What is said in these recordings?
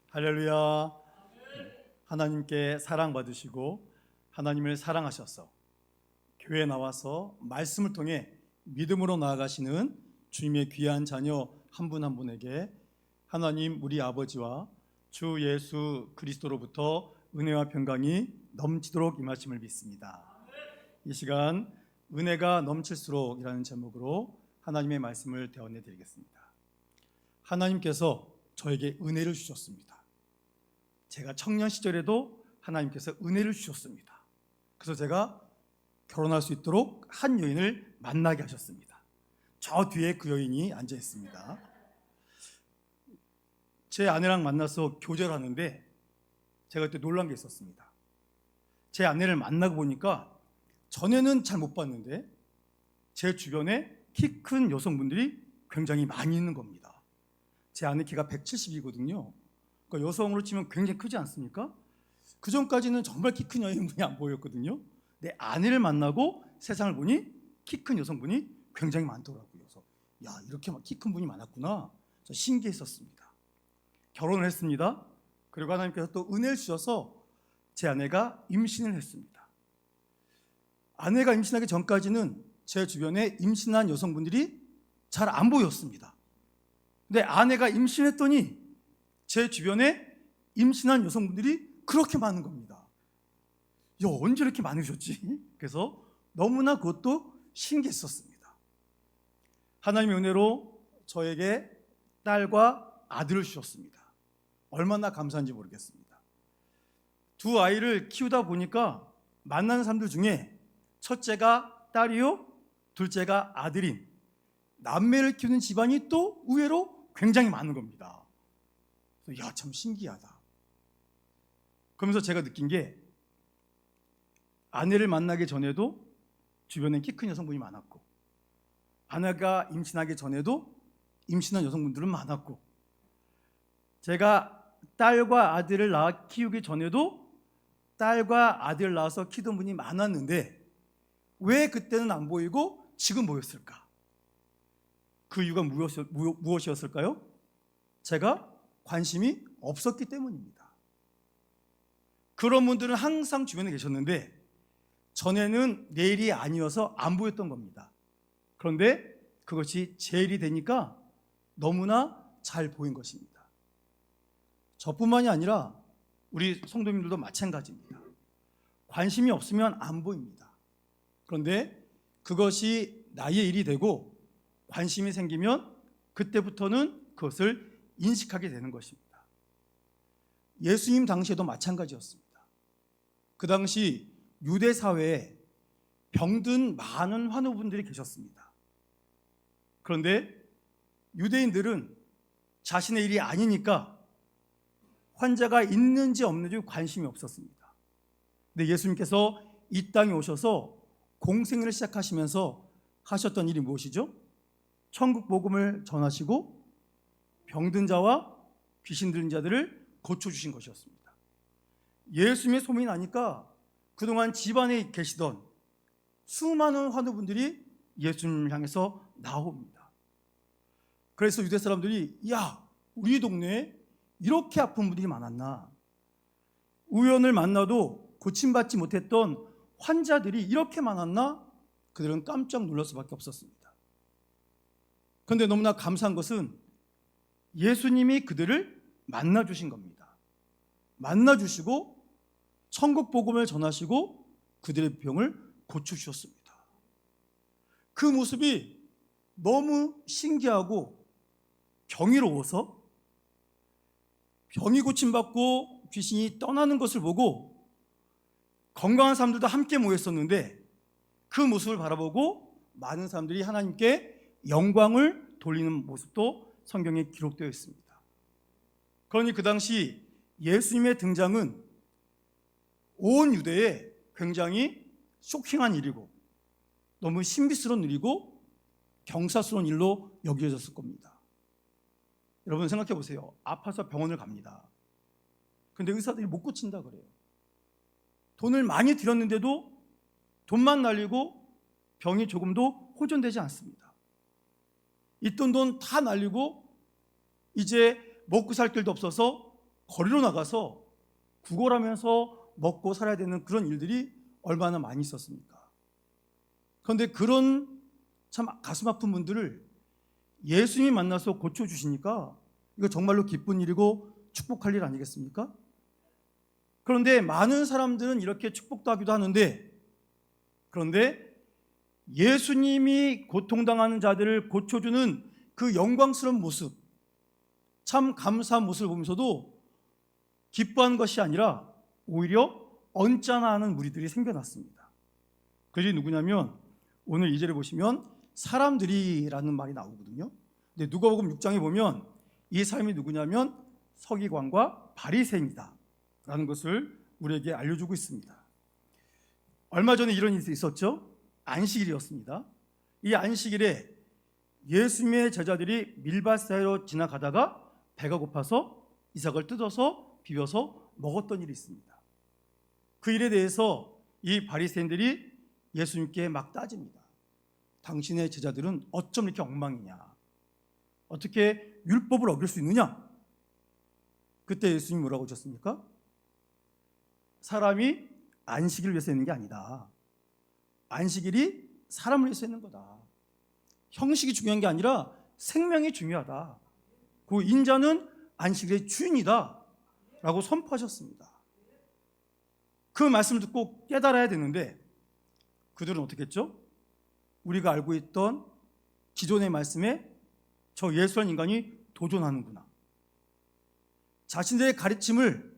할렐루야. 하나님께 사랑받으시고 하나님을 사랑하셔서 교회에 나와서 말씀을 통해 믿음으로 나아가시는 주님의 귀한 자녀 한 분 한 분에게 하나님 우리 아버지와 주 예수 그리스도로부터 은혜와 평강이 넘치도록 임하심을 믿습니다. 이 시간 은혜가 넘칠수록이라는 제목으로 하나님의 말씀을 대언해 드리겠습니다. 하나님께서 저에게 은혜를 주셨습니다. 제가 청년 시절에도 하나님께서 은혜를 주셨습니다. 그래서 제가 결혼할 수 있도록 한 여인을 만나게 하셨습니다. 저 뒤에 그 여인이 앉아 있습니다. 제 아내랑 만나서 교제를 하는데 제가 그때 놀란 게 있었습니다. 제 아내를 만나고 보니까 전에는 잘 못 봤는데 제 주변에 키 큰 여성분들이 굉장히 많이 있는 겁니다. 제 아내 키가 170이거든요. 그러니까 여성으로 치면 굉장히 크지 않습니까? 그 전까지는 정말 키 큰 여인분이 안 보였거든요. 내 아내를 만나고 세상을 보니 키 큰 여성분이 굉장히 많더라고요. 그래서 야, 이렇게 키 큰 분이 많았구나. 신기했었습니다. 결혼을 했습니다. 그리고 하나님께서 또 은혜를 주셔서 제 아내가 임신을 했습니다. 아내가 임신하기 전까지는 제 주변에 임신한 여성분들이 잘 안 보였습니다. 근데 아내가 임신했더니 제 주변에 임신한 여성분들이 그렇게 많은 겁니다. 야, 언제 이렇게 많으셨지? 그래서 너무나 그것도 신기했었습니다. 하나님의 은혜로 저에게 딸과 아들을 주셨습니다. 얼마나 감사한지 모르겠습니다. 두 아이를 키우다 보니까 만나는 사람들 중에 첫째가 딸이요, 둘째가 아들인 남매를 키우는 집안이 또 의외로 굉장히 많은 겁니다. 야, 참 신기하다. 그러면서 제가 느낀 게 아내를 만나기 전에도 주변엔 키 큰 여성분이 많았고, 아내가 임신하기 전에도 임신한 여성분들은 많았고, 제가 딸과 아들을 낳아 키우기 전에도 딸과 아들을 낳아서 키우던 분이 많았는데 왜 그때는 안 보이고 지금 보였을까? 그 이유가 무엇이었을까요? 제가 관심이 없었기 때문입니다. 그런 분들은 항상 주변에 계셨는데 전에는 내 일이 아니어서 안 보였던 겁니다. 그런데 그것이 제 일이 되니까 너무나 잘 보인 것입니다. 저뿐만이 아니라 우리 성도님들도 마찬가지입니다. 관심이 없으면 안 보입니다. 그런데 그것이 나의 일이 되고 관심이 생기면 그때부터는 그것을 인식하게 되는 것입니다. 예수님 당시에도 마찬가지였습니다. 그 당시 유대 사회에 병든 많은 환우분들이 계셨습니다. 그런데 유대인들은 자신의 일이 아니니까 환자가 있는지 없는지 관심이 없었습니다. 근데 예수님께서 이 땅에 오셔서 공생애를 시작하시면서 하셨던 일이 무엇이죠? 천국 복음을 전하시고 병든 자와 귀신 들린 자들을 고쳐주신 것이었습니다. 예수님의 소문이 나니까 그동안 집안에 계시던 수많은 환우분들이 예수님을 향해서 나옵니다. 그래서 유대 사람들이 야, 우리 동네에 이렇게 아픈 분들이 많았나? 우연을 만나도 고침받지 못했던 환자들이 이렇게 많았나? 그들은 깜짝 놀랄 수밖에 없었습니다. 그런데 너무나 감사한 것은 예수님이 그들을 만나주신 겁니다. 만나주시고 천국 복음을 전하시고 그들의 병을 고쳐주셨습니다. 그 모습이 너무 신기하고 경이로워서 병이 고침받고 귀신이 떠나는 것을 보고 건강한 사람들도 함께 모였었는데 그 모습을 바라보고 많은 사람들이 하나님께 영광을 돌리는 모습도 성경에 기록되어 있습니다. 그러니 그 당시 예수님의 등장은 온 유대에 굉장히 쇼킹한 일이고 너무 신비스러운 일이고 경사스러운 일로 여겨졌을 겁니다. 여러분 생각해 보세요. 아파서 병원을 갑니다. 근데 의사들이 못 고친다 그래요. 돈을 많이 들였는데도 돈만 날리고 병이 조금도 호전되지 않습니다. 있던 돈 다 날리고 이제 먹고 살 길도 없어서 거리로 나가서 구걸하면서 먹고 살아야 되는 그런 일들이 얼마나 많이 있었습니까? 그런데 그런 참 가슴 아픈 분들을 예수님이 만나서 고쳐주시니까 이거 정말로 기쁜 일이고 축복할 일 아니겠습니까? 그런데 많은 사람들은 이렇게 축복도 하기도 하는데, 그런데 예수님이 고통당하는 자들을 고쳐주는 그 영광스러운 모습, 참 감사한 모습을 보면서도 기뻐하는 것이 아니라 오히려 언짢아하는 무리들이 생겨났습니다. 그들이 누구냐면 오늘 2절에 보시면 사람들이라는 말이 나오거든요. 근데 누가복음 6장에 보면 이 사람이 누구냐면 서기관과 바리새인이다 라는 것을 우리에게 알려주고 있습니다. 얼마 전에 이런 일이 있었죠. 안식일이었습니다. 이 안식일에 예수님의 제자들이 밀밭 사이로 지나가다가 배가 고파서 이삭을 뜯어서 비벼서 먹었던 일이 있습니다. 그 일에 대해서 이 바리새인들이 예수님께 막 따집니다. 당신의 제자들은 어쩜 이렇게 엉망이냐? 어떻게 율법을 어길 수 있느냐? 그때 예수님이 뭐라고 하셨습니까? 사람이 안식일을 위해서 있는 게 아니다. 안식일이 사람을 위해서 있는 거다. 형식이 중요한 게 아니라 생명이 중요하다. 그 인자는 안식일의 주인이다 라고 선포하셨습니다. 그 말씀을 듣고 깨달아야 되는데 그들은 어떻게 했죠? 우리가 알고 있던 기존의 말씀에 저 예수라는 인간이 도전하는구나, 자신들의 가르침을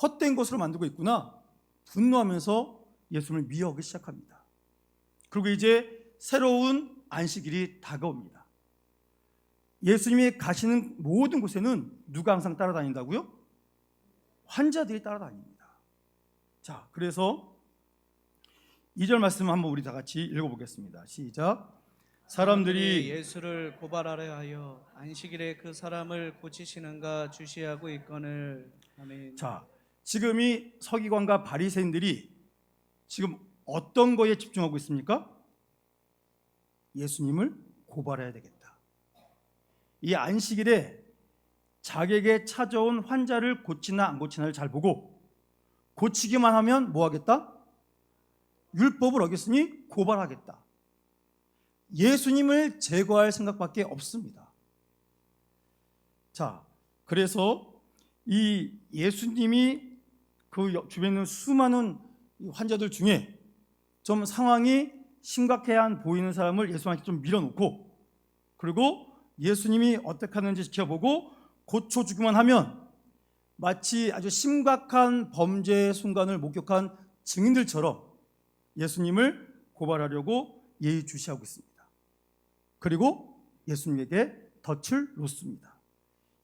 헛된 것으로 만들고 있구나, 분노하면서 예수님을 미워하기 시작합니다. 그리고 이제 새로운 안식일이 다가옵니다. 예수님이 가시는 모든 곳에는 누가 항상 따라다닌다고요? 환자들이 따라다닙니다. 자, 그래서 2절 말씀 한번 우리 다 같이 읽어보겠습니다. 시작. 사람들이 예수를 고발하려 하여 안식일에 그 사람을 고치시는가 주시하고 있거늘. 아멘. 자, 지금 이 서기관과 바리새인들이 지금 어떤 거에 집중하고 있습니까? 예수님을 고발해야 되겠다. 이 안식일에 자기에게 찾아온 환자를 고치나 안 고치나를 잘 보고 고치기만 하면 뭐 하겠다? 율법을 어겼으니 고발하겠다. 예수님을 제거할 생각밖에 없습니다. 자, 그래서 이 예수님이 그 주변에 있는 수많은 환자들 중에 좀 상황이 심각해 보이는 사람을 예수님한테 좀 밀어놓고, 그리고 예수님이 어떻게 하는지 지켜보고 고쳐주기만 하면 마치 아주 심각한 범죄의 순간을 목격한 증인들처럼 예수님을 고발하려고 예의주시하고 있습니다. 그리고 예수님에게 덫을 놓습니다.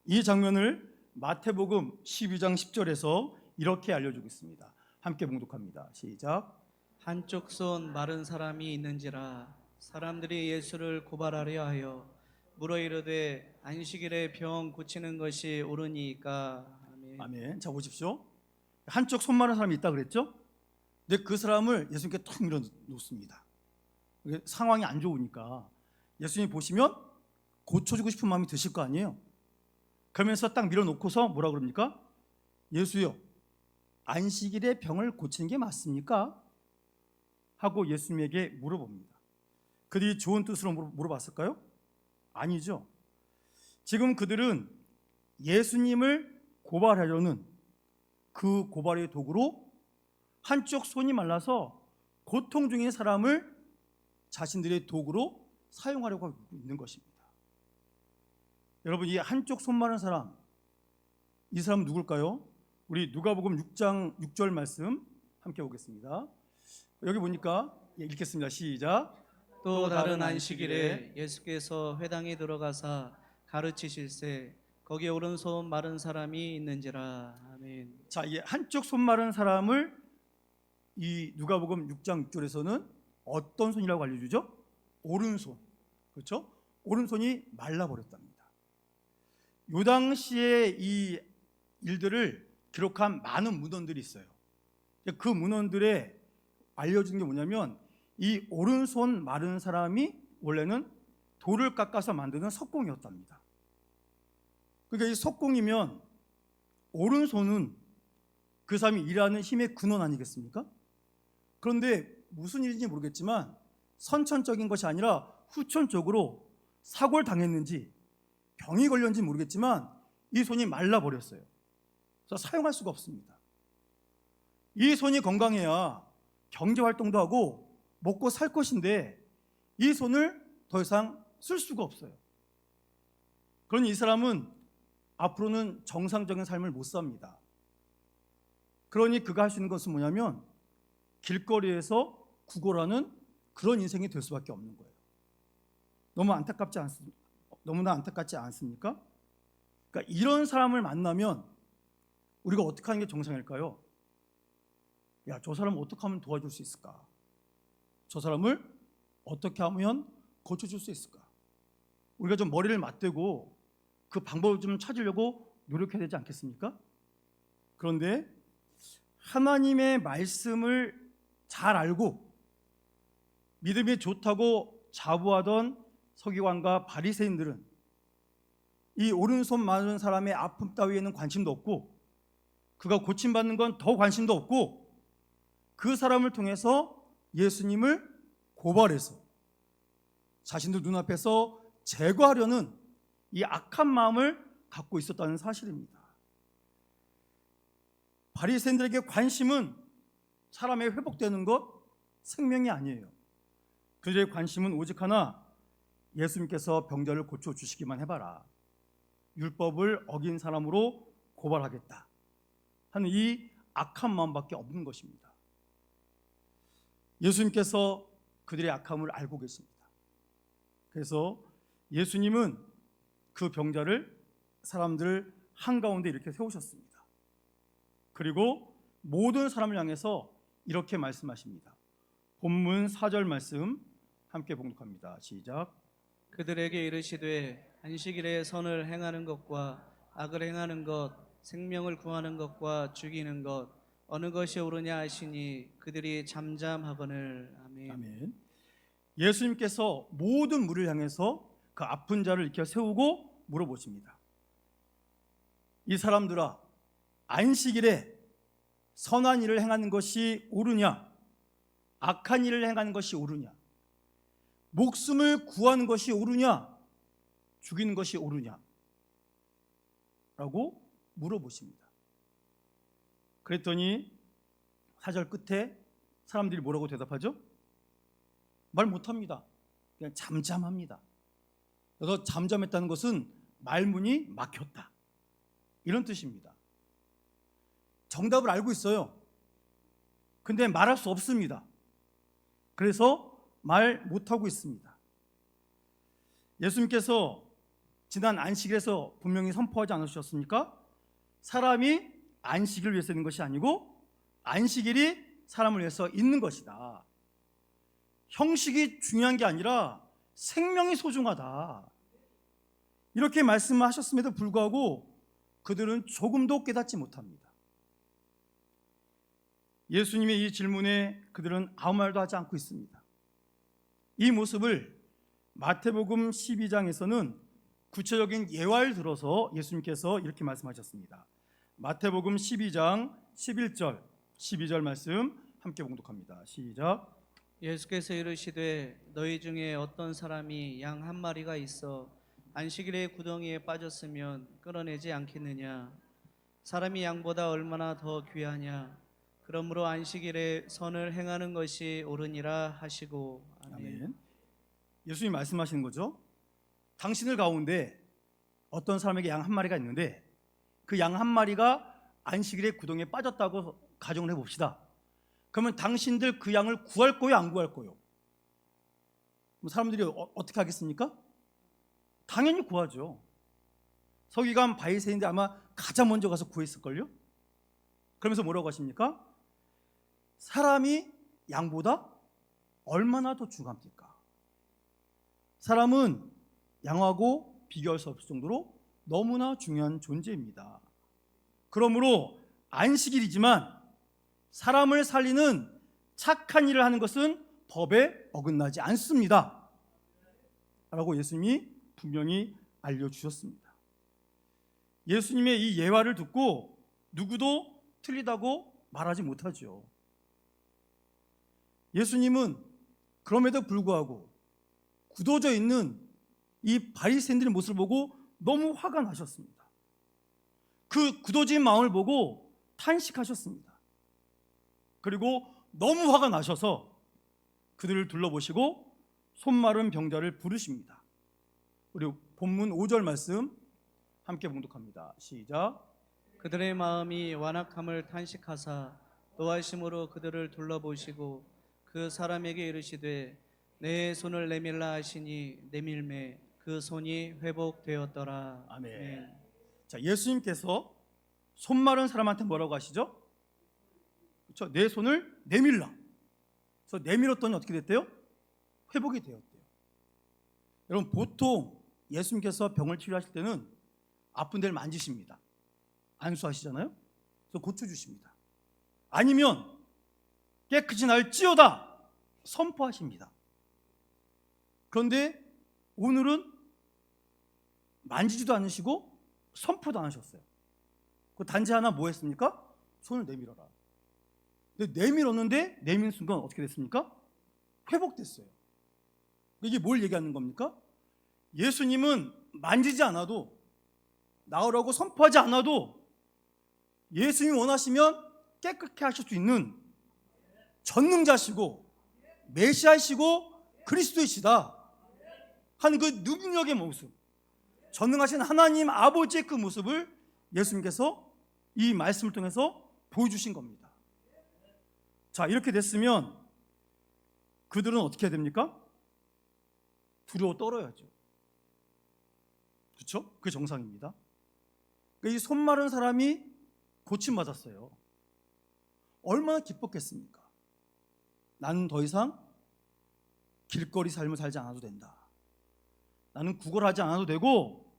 이 장면을 마태복음 12장 10절에서 이렇게 알려주고 있습니다. 함께 봉독합니다. 시작. 한쪽 손 마른 사람이 있는지라 사람들이 예수를 고발하려 하여 물어 이르되 안식일에 병 고치는 것이 옳으니까. 아멘. 아멘. 자, 보십시오. 한쪽 손 마른 사람이 있다 그랬죠? 근데 그 사람을 예수님께 탁 밀어놓습니다. 상황이 안 좋으니까 예수님 보시면 고쳐주고 싶은 마음이 드실 거 아니에요. 그러면서 딱 밀어놓고서 뭐라 그럽니까? 예수요, 안식일에 병을 고치는 게 맞습니까? 하고 예수님에게 물어봅니다. 그들이 좋은 뜻으로 물어봤을까요? 아니죠. 지금 그들은 예수님을 고발하려는 그 고발의 도구로 한쪽 손이 말라서 고통 중인 사람을 자신들의 도구로 사용하려고 하고 있는 것입니다. 여러분, 이 한쪽 손 마른 사람, 이 사람은 누굴까요? 우리 누가복음 6장 6절 말씀 함께 보겠습니다. 여기 보니까 읽겠습니다. 시작. 또 다른 안식일에 예수께서 회당에 들어가사 가르치실세 거기 오른손 마른 사람이 있는지라. 아멘. 자, 이 한쪽 손 마른 사람을 이 누가복음 6장 6절에서는 어떤 손이라고 알려주죠? 오른손. 그렇죠? 오른손이 말라버렸답니다. 요 당시에 이 일들을 기록한 많은 문헌들이 있어요. 그 문헌들에 알려진 게 뭐냐면 이 오른손 마른 사람이 원래는 돌을 깎아서 만드는 석공이었답니다. 그러니까 이 석공이면 오른손은 그 사람이 일하는 힘의 근원 아니겠습니까? 그런데 무슨 일인지 모르겠지만 선천적인 것이 아니라 후천적으로 사고를 당했는지 병이 걸렸는지 모르겠지만 이 손이 말라버렸어요. 그래서 사용할 수가 없습니다. 이 손이 건강해야 경제활동도 하고 먹고 살 것인데 이 손을 더 이상 쓸 수가 없어요. 그러니 이 사람은 앞으로는 정상적인 삶을 못 삽니다. 그러니 그가 할 수 있는 것은 뭐냐면 길거리에서 구걸하는 그런 인생이 될 수밖에 없는 거예요. 너무나 안타깝지 않습니까? 그러니까 이런 사람을 만나면 우리가 어떻게 하는 게 정상일까요? 야, 저 사람 어떻게 하면 도와줄 수 있을까? 저 사람을 어떻게 하면 고쳐줄 수 있을까? 우리가 좀 머리를 맞대고 그 방법을 좀 찾으려고 노력해야 되지 않겠습니까? 그런데 하나님의 말씀을 잘 알고 믿음이 좋다고 자부하던 서기관과 바리새인들은 이 오른손 많은 사람의 아픔 따위에는 관심도 없고 그가 고침받는 건 더 관심도 없고 그 사람을 통해서 예수님을 고발해서 자신들 눈앞에서 제거하려는 이 악한 마음을 갖고 있었다는 사실입니다. 바리새인들에게 관심은 사람의 회복되는 것, 생명이 아니에요. 그들의 관심은 오직 하나, 예수님께서 병자를 고쳐주시기만 해봐라. 율법을 어긴 사람으로 고발하겠다 하는 이 악한 마음밖에 없는 것입니다. 예수님께서 그들의 악함을 알고 계십니다. 그래서 예수님은 그 병자를 사람들 한가운데 이렇게 세우셨습니다. 그리고 모든 사람을 향해서 이렇게 말씀하십니다. 본문 4절 말씀 함께 봉독합니다. 시작. 그들에게 이르시되 안식일에 선을 행하는 것과 악을 행하는 것, 생명을 구하는 것과 죽이는 것 어느 것이 옳으냐 하시니 그들이 잠잠하거늘. 아멘. 아멘. 예수님께서 모든 무리를 향해서 그 아픈 자를 이렇게 세우고 물어보십니다. 이 사람들아, 안식일에 선한 일을 행하는 것이 옳으냐, 악한 일을 행하는 것이 옳으냐, 목숨을 구하는 것이 옳으냐, 죽이는 것이 옳으냐 라고 물어보십니다. 그랬더니 4절 끝에 사람들이 뭐라고 대답하죠? 말 못합니다. 그냥 잠잠합니다. 그래서 잠잠했다는 것은 말문이 막혔다, 이런 뜻입니다. 정답을 알고 있어요. 근데 말할 수 없습니다. 그래서 말 못하고 있습니다. 예수님께서 지난 안식일에서 분명히 선포하지 않으셨습니까? 사람이 안식일을 위해서 있는 것이 아니고 안식일이 사람을 위해서 있는 것이다. 형식이 중요한 게 아니라 생명이 소중하다, 이렇게 말씀하셨음에도 불구하고 그들은 조금도 깨닫지 못합니다. 예수님의 이 질문에 그들은 아무 말도 하지 않고 있습니다. 이 모습을 마태복음 12장에서는 구체적인 예화를 들어서 예수님께서 이렇게 말씀하셨습니다. 마태복음 12장 11절, 12절 말씀 함께 봉독합니다. 시작. 예수께서 이르시되 너희 중에 어떤 사람이 양 한 마리가 있어 안식일에 구덩이에 빠졌으면 끌어내지 않겠느냐? 사람이 양보다 얼마나 더 귀하냐? 그러므로 안식일에 선을 행하는 것이 옳으니라 하시고. 아멘. 아멘. 예수님이 말씀하시는 거죠. 당신들 가운데 어떤 사람에게 양 한 마리가 있는데 그 양 한 마리가 안식일에 구덩이에 빠졌다고 가정을 해봅시다. 그러면 당신들 그 양을 구할 거요, 안 구할 거요? 사람들이 어떻게 하겠습니까? 당연히 구하죠. 서기관 바리새인들 아마 가장 먼저 가서 구했을걸요? 그러면서 뭐라고 하십니까? 사람이 양보다 얼마나 더 중요합니까? 사람은 양하고 비교할 수 없을 정도로 너무나 중요한 존재입니다. 그러므로 안식일이지만 사람을 살리는 착한 일을 하는 것은 법에 어긋나지 않습니다 라고 예수님이 분명히 알려주셨습니다. 예수님의 이 예화를 듣고 누구도 틀리다고 말하지 못하죠. 예수님은 그럼에도 불구하고 굳어져 있는 이 바리새인들의 모습을 보고 너무 화가 나셨습니다. 그 굳어진 마음을 보고 탄식하셨습니다. 그리고 너무 화가 나셔서 그들을 둘러보시고 손마른 병자를 부르십니다. 우리 본문 5절 말씀 함께 봉독합니다. 시작. 그들의 마음이 완악함을 탄식하사 노하심으로 그들을 둘러보시고 그 사람에게 이르시되 내 손을 내밀라 하시니 내밀매 그 손이 회복되었더라. 아멘. 자, 예수님께서 손 마른 사람한테 뭐라고 하시죠? 그렇죠? 내 손을 내밀라. 그래서 내밀었더니 어떻게 됐대요? 회복이 되었대요. 여러분, 보통 예수님께서 병을 치료하실 때는 아픈 데를 만지십니다. 안수하시잖아요. 그래서 고쳐주십니다. 아니면 깨끗이 날지어다 선포하십니다. 그런데 오늘은 만지지도 않으시고 선포도 안 하셨어요. 그 단지 하나 뭐 했습니까? 손을 내밀어라. 근데 내밀었는데 내민 순간 어떻게 됐습니까? 회복됐어요. 이게 뭘 얘기하는 겁니까? 예수님은 만지지 않아도, 나으라고 선포하지 않아도 예수님이 원하시면 깨끗게 하실 수 있는 전능자시고 메시아이시고 그리스도이시다 하는 그 능력의 모습, 전능하신 하나님 아버지의 그 모습을 예수님께서 이 말씀을 통해서 보여주신 겁니다. 자, 이렇게 됐으면 그들은 어떻게 해야 됩니까? 두려워 떨어야죠. 그렇죠? 그게 정상입니다. 이 손 마른 사람이 고침받았어요. 얼마나 기뻤겠습니까? 나는 더 이상 길거리 삶을 살지 않아도 된다. 나는 구걸하지 않아도 되고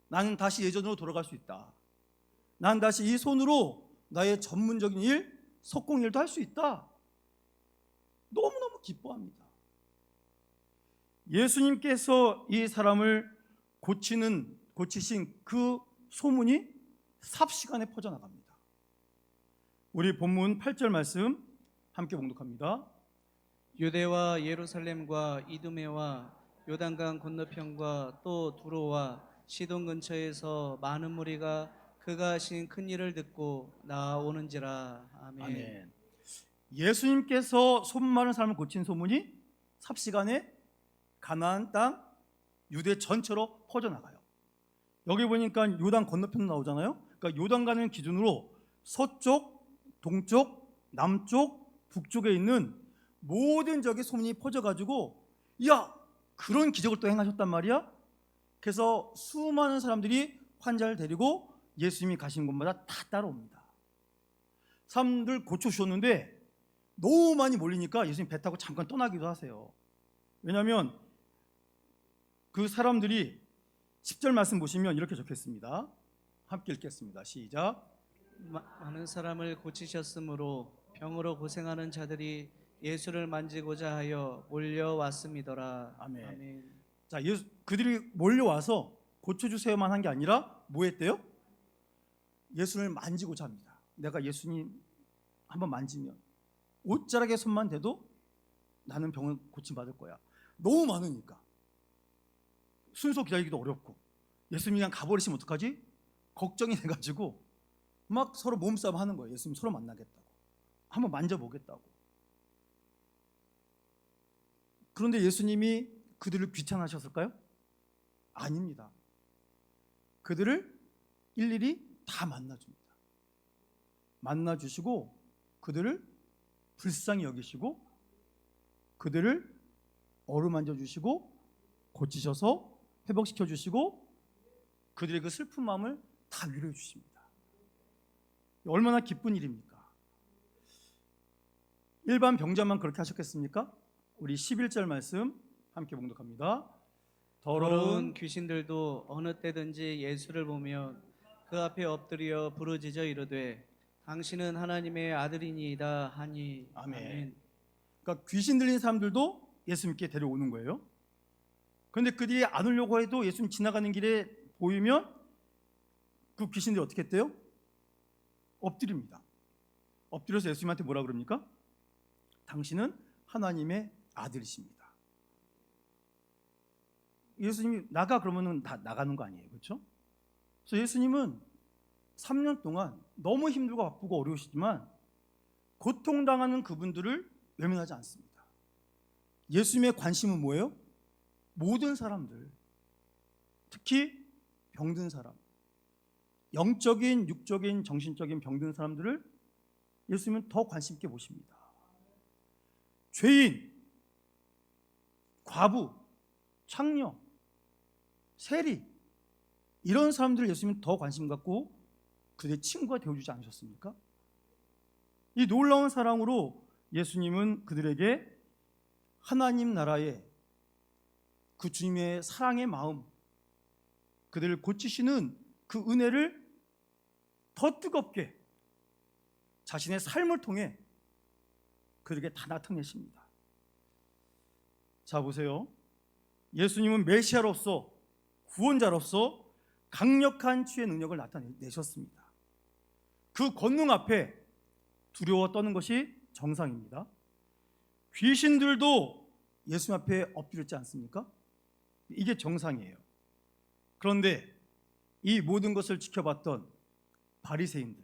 나는 다시 예전으로 돌아갈 수 있다. 난 다시 이 손으로 나의 전문적인 일, 석공일도 할 수 있다. 너무너무 기뻐합니다. 예수님께서 이 사람을 고치신 그 소문이 삽시간에 퍼져나갑니다. 우리 본문 8절 말씀 함께 봉독합니다. 유대와 예루살렘과 이두메와 요단강 건너편과 또 두로와 시돈 근처에서 많은 무리가 그가 하신 큰 일을 듣고 나아오는지라. 아멘. 아멘. 예수님께서 손 마른 사람을 고친 소문이 삽시간에 가나안 땅 유대 전체로 퍼져나가요. 여기 보니까 요단 건너편 나오잖아요. 그러니까 요단강을 기준으로 서쪽, 동쪽, 남쪽, 북쪽에 있는 모든 지역에 소문이 퍼져가지고, 야, 그런 기적을 또 행하셨단 말이야. 그래서 수많은 사람들이 환자를 데리고 예수님이 가신 곳마다 다 따라옵니다. 사람들 고쳐주셨는데 너무 많이 몰리니까 예수님 배 타고 잠깐 떠나기도 하세요. 왜냐하면 그 사람들이 10절 말씀 보시면 이렇게 적혀있습니다. 함께 읽겠습니다. 시작. 많은 사람을 고치셨으므로 병으로 고생하는 자들이 예수를 만지고자 하여 몰려왔음이더라. 아멘. 아멘. 자, 그들이 몰려와서 고쳐주세요만 한 게 아니라 뭐 했대요? 예수를 만지고자 합니다. 내가 예수님 한번 만지면 옷자락에 손만 대도 나는 병을 고침받을 거야. 너무 많으니까 순서 기다리기도 어렵고, 예수님이 그냥 가버리시면 어떡하지? 걱정이 돼가지고 막 서로 몸싸움 하는 거예요. 예수님 서로 만나겠다고, 한번 만져보겠다고. 그런데 예수님이 그들을 귀찮아하셨을까요? 아닙니다. 그들을 일일이 다 만나줍니다. 만나주시고 그들을 불쌍히 여기시고 그들을 어루만져 주시고 고치셔서 회복시켜 주시고 그들의 그 슬픈 마음을 다 위로해 주십니다. 얼마나 기쁜 일입니까? 일반 병자만 그렇게 하셨겠습니까? 우리 11절 말씀 함께 봉독합니다. 더러운 귀신들도 어느 때든지 예수를 보면 그 앞에 엎드려 부르짖어 이르되 당신은 하나님의 아들이니이다 하니. 아멘. 그러니까 귀신 들린 사람들도 예수님께 데려오는 거예요. 그런데 그들이 안 오려고 해도 예수님 지나가는 길에 보이면 그 귀신들이 어떻게 했대요? 엎드립니다. 엎드려서 예수님한테 뭐라 그럽니까? 당신은 하나님의 아들이십니다. 예수님이 나가 그러면은 다 나가는 거 아니에요, 그렇죠? 그래서 예수님은 3년 동안 너무 힘들고 바쁘고 어려우시지만 고통당하는 그분들을 외면하지 않습니다. 예수님의 관심은 뭐예요? 모든 사람들, 특히 병든 사람, 영적인, 육적인, 정신적인 병든 사람들을 예수님은 더 관심 있게 보십니다. 죄인, 과부, 창녀, 세리, 이런 사람들을 예수님은 더 관심 갖고 그들의 친구가 되어주지 않으셨습니까? 이 놀라운 사랑으로 예수님은 그들에게 하나님 나라의 그 주님의 사랑의 마음, 그들을 고치시는 그 은혜를 더 뜨겁게 자신의 삶을 통해 그들에게 다 나타내십니다. 자, 보세요. 예수님은 메시아로서, 구원자로서 강력한 치유의 능력을 나타내셨습니다. 그 권능 앞에 두려워 떠는 것이 정상입니다. 귀신들도 예수님 앞에 엎드렸지 않습니까? 이게 정상이에요. 그런데 이 모든 것을 지켜봤던 바리새인들,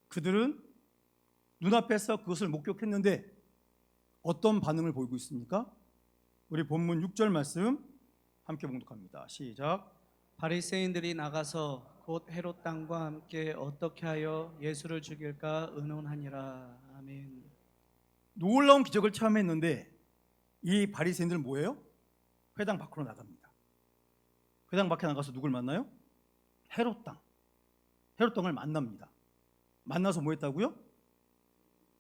그들은 눈앞에서 그것을 목격했는데 어떤 반응을 보이고 있습니까? 우리 본문 6절 말씀 함께 봉독합니다. 시작. 바리새인들이 나가서 곧 헤롯 땅과 함께 어떻게 하여 예수를 죽일까 의논하니라. 아멘. 놀라운 기적을 체험했는데 이 바리새인들은 뭐예요? 회당 밖으로 나갑니다. 회당 밖에 나가서 누굴 만나요? 헤롯 땅. 헤롯 땅을 만납니다. 만나서 뭐 했다고요?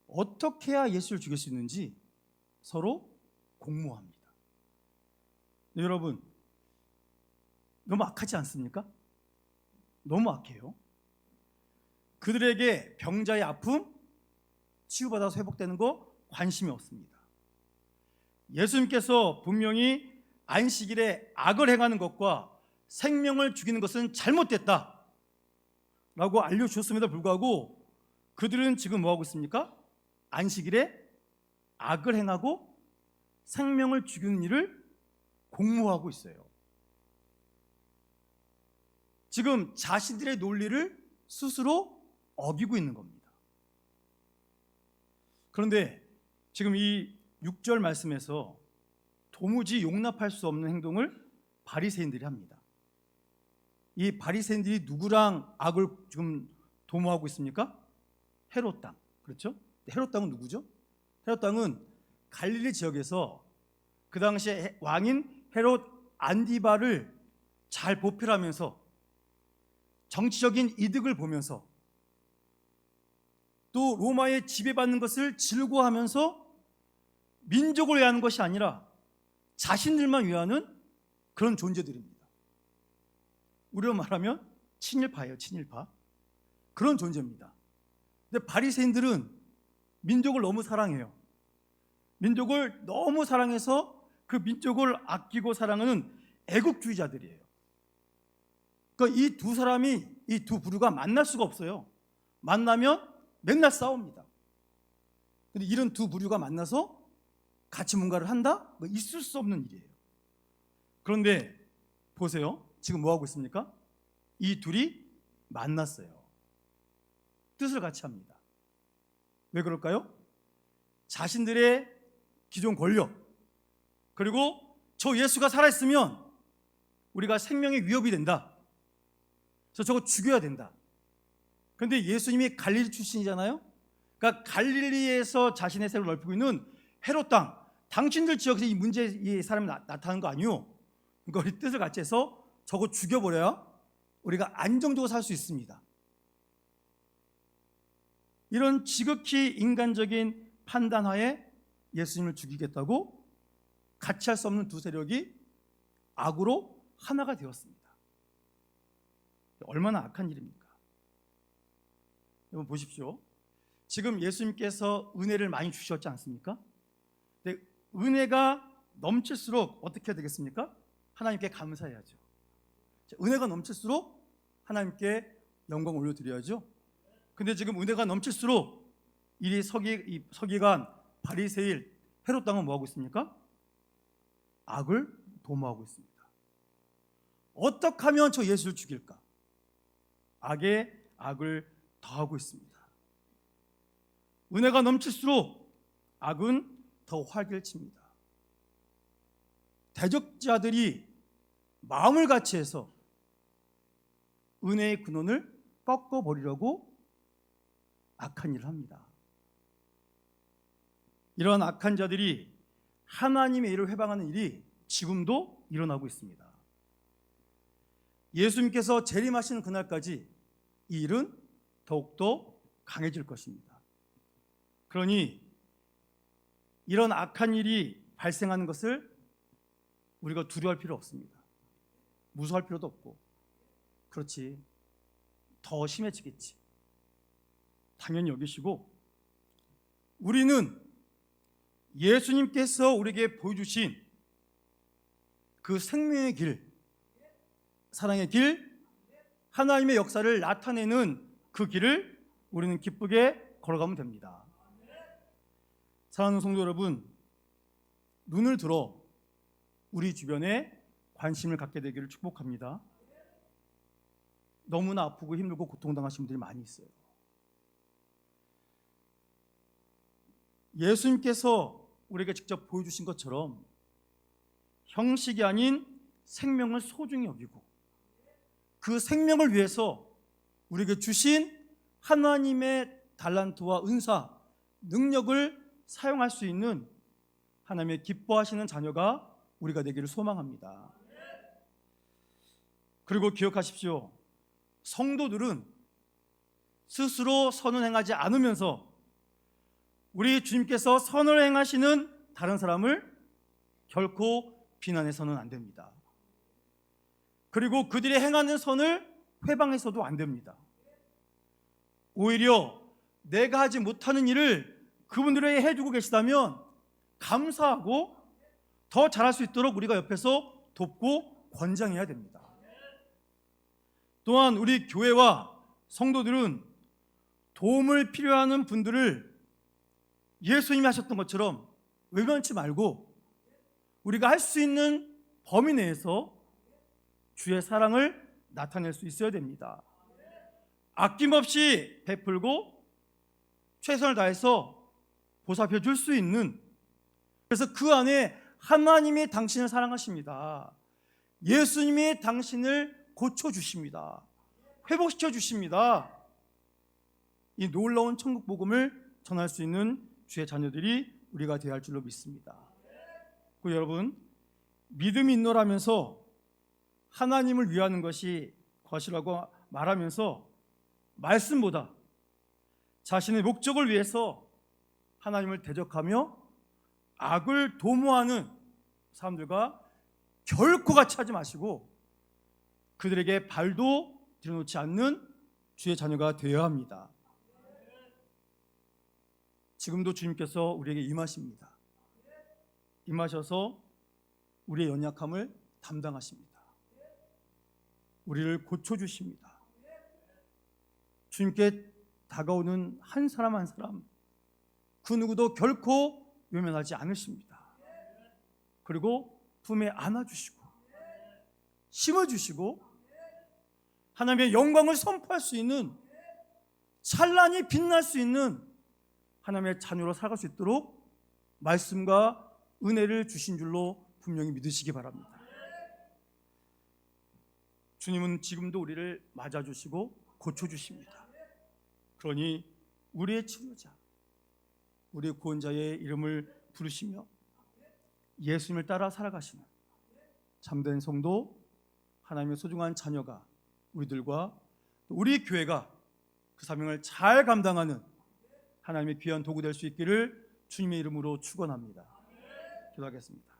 어떻게 해야 예수를 죽일 수 있는지 서로 공모합니다. 네, 여러분, 너무 악하지 않습니까? 너무 악해요. 그들에게 병자의 아픔 치유받아서 회복되는 거 관심이 없습니다. 예수님께서 분명히 안식일에 악을 행하는 것과 생명을 죽이는 것은 잘못됐다 라고 알려주셨음에도 불구하고 그들은 지금 뭐하고 있습니까? 안식일에 악을 행하고 생명을 죽이는 일을 공모하고 있어요. 지금 자신들의 논리를 스스로 어기고 있는 겁니다. 그런데 지금 이 6절 말씀에서 도무지 용납할 수 없는 행동을 바리새인들이 합니다. 이 바리새인들이 누구랑 악을 지금 도모하고 있습니까? 헤롯 땅. 그렇죠? 헤롯 땅은 누구죠? 헤롯 땅은 갈릴리 지역에서 그 당시에 왕인 헤롯 안디바를 잘 보필하면서 정치적인 이득을 보면서 또 로마의 지배받는 것을 즐거워하면서 민족을 위하는 것이 아니라 자신들만 위하는 그런 존재들입니다. 우리로 말하면 친일파예요, 친일파. 그런 존재입니다. 근데 바리새인들은 민족을 너무 사랑해요. 민족을 너무 사랑해서 그 민족을 아끼고 사랑하는 애국주의자들이에요. 그러니까 이 두 사람이, 이 두 부류가 만날 수가 없어요. 만나면 맨날 싸웁니다. 근데 이런 두 부류가 만나서 같이 뭔가를 한다? 있을 수 없는 일이에요. 그런데 보세요. 지금 뭐 하고 있습니까? 이 둘이 만났어요. 뜻을 같이 합니다. 왜 그럴까요? 자신들의 기존 권력, 그리고 저 예수가 살아있으면 우리가 생명의 위협이 된다. 그래서 저거 죽여야 된다. 그런데 예수님이 갈릴리 출신이잖아요. 그러니까 갈릴리에서 자신의 세력을 넓히고 있는 헤롯 땅, 당신들 지역에서 이 문제, 이 사람이 나타나는 거 아니요. 그러니까 우리 뜻을 같이 해서 저거 죽여버려야 우리가 안정적으로 살 수 있습니다. 이런 지극히 인간적인 판단하에 예수님을 죽이겠다고 같이 할 수 없는 두 세력이 악으로 하나가 되었습니다. 얼마나 악한 일입니까? 여러분 보십시오. 지금 예수님께서 은혜를 많이 주셨지 않습니까? 근데 은혜가 넘칠수록 어떻게 해야 되겠습니까? 하나님께 감사해야죠. 은혜가 넘칠수록 하나님께 영광 올려드려야죠. 근데 지금 은혜가 넘칠수록 이 서기관, 바리새일, 헤롯 당은 뭐하고 있습니까? 악을 도모하고 있습니다. 어떻게 하면 저 예수를 죽일까? 악에 악을 더하고 있습니다. 은혜가 넘칠수록 악은 더 활기를 칩니다. 대적자들이 마음을 같이해서 은혜의 근원을 꺾어버리려고 악한 일을 합니다. 이런 악한 자들이 하나님의 일을 회방하는 일이 지금도 일어나고 있습니다. 예수님께서 재림하시는 그날까지 이 일은 더욱더 강해질 것입니다. 그러니 이런 악한 일이 발생하는 것을 우리가 두려워할 필요 없습니다. 무서워할 필요도 없고, 그렇지, 더 심해지겠지, 당연히 여기시고, 우리는 예수님께서 우리에게 보여주신 그 생명의 길, 사랑의 길, 하나님의 역사를 나타내는 그 길을 우리는 기쁘게 걸어가면 됩니다. 사랑하는 성도 여러분, 눈을 들어 우리 주변에 관심을 갖게 되기를 축복합니다. 너무나 아프고 힘들고 고통당하신 분들이 많이 있어요. 예수님께서 우리에게 직접 보여주신 것처럼 형식이 아닌 생명을 소중히 여기고 그 생명을 위해서 우리에게 주신 하나님의 달란트와 은사, 능력을 사용할 수 있는 하나님의 기뻐하시는 자녀가 우리가 되기를 소망합니다. 그리고 기억하십시오. 성도들은 스스로 선을 행하지 않으면서 우리 주님께서 선을 행하시는 다른 사람을 결코 비난해서는 안 됩니다. 그리고 그들이 행하는 선을 회방해서도 안 됩니다. 오히려 내가 하지 못하는 일을 그분들에게 해주고 계시다면 감사하고 더 잘할 수 있도록 우리가 옆에서 돕고 권장해야 됩니다. 또한 우리 교회와 성도들은 도움을 필요하는 분들을 예수님이 하셨던 것처럼 외면치 말고 우리가 할 수 있는 범위 내에서 주의 사랑을 나타낼 수 있어야 됩니다. 아낌없이 베풀고 최선을 다해서 보살펴 줄 수 있는, 그래서 그 안에 하나님이 당신을 사랑하십니다. 예수님이 당신을 고쳐주십니다. 회복시켜 주십니다. 이 놀라운 천국 복음을 전할 수 있는 주의 자녀들이 우리가 되어야 할 줄로 믿습니다. 그리고 여러분, 믿음이 있노라면서 하나님을 위하는 것이 것이라고 말하면서 말씀보다 자신의 목적을 위해서 하나님을 대적하며 악을 도모하는 사람들과 결코 같이 하지 마시고 그들에게 발도 들여놓지 않는 주의 자녀가 되어야 합니다. 지금도 주님께서 우리에게 임하십니다. 임하셔서 우리의 연약함을 담당하십니다. 우리를 고쳐주십니다. 주님께 다가오는 한 사람 한 사람, 그 누구도 결코 외면하지 않으십니다. 그리고 품에 안아주시고 심어주시고 하나님의 영광을 선포할 수 있는, 찬란히 빛날 수 있는 하나님의 자녀로 살아갈 수 있도록 말씀과 은혜를 주신 줄로 분명히 믿으시기 바랍니다. 주님은 지금도 우리를 맞아주시고 고쳐주십니다. 그러니 우리의 치료자, 우리의 구원자의 이름을 부르시며 예수님을 따라 살아가시는 참된 성도, 하나님의 소중한 자녀가 우리들과 우리 교회가 그 사명을 잘 감당하는 하나님의 귀한 도구 될 수 있기를 주님의 이름으로 축원합니다. 기도하겠습니다.